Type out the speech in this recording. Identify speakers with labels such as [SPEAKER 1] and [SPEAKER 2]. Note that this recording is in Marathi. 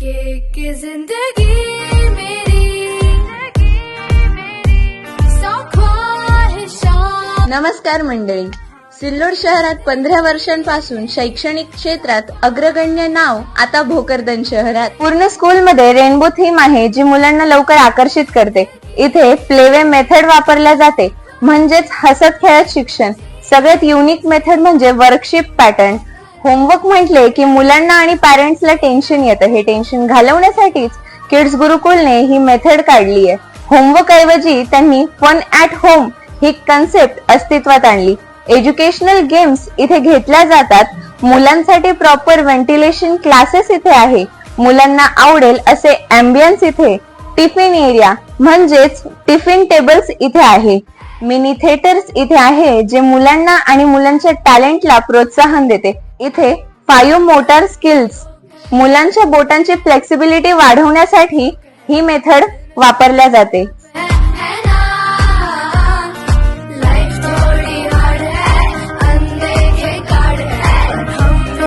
[SPEAKER 1] कि जिंदगी मेरी सौ ख्वाहिशां।
[SPEAKER 2] नमस्कार मंडळी, सिल्लोड शहरात 15 वर्षांपासून शैक्षणिक क्षेत्रात अग्रगण्य नाव आता भोकरदन शहरात। पूर्ण स्कूलमध्ये रेनबो थीम आहे जी मुलांना लवकर आकर्षित करते। इथे प्लेवे मेथड वापरल्या जाते, म्हणजेच हसत खेळत शिक्षण। सगळ्यात युनिक मेथड म्हणजे वर्कशीप पॅटर्न। होमवर्क म्हटले की मुलांना आणि पॅरेंट्सला टेन्शन येतं। हे टेन्शन घालवण्यासाठीच किड्स गुरुकुलने ही मेथड काढली आहे। होमवर्क ऐवजी त्यांनी फन ॲट होम ही कन्सेप्ट अस्तित्वात आणली। एज्युकेशनल गेम्स इथे घेतल्या जातात। मुलांसाठी प्रॉपर व्हेंटिलेशन क्लासेस इथे आहे। मुलांना आवडेल असे अँबियन्स इथे। टिफिन एरिया म्हणजेच टिफिन टेबल्स इथे आहे। मिनी थिएटर्स इथे आहे जे मुलांना आणि मुलांच्या टॅलेंटला प्रोत्साहन देते। इथे 5 मोटार स्किल्स मुलांच्या बोटांची फ्लेक्सिबिलिटी वाढवण्यासाठी ही मेथड वापरल्या जाते।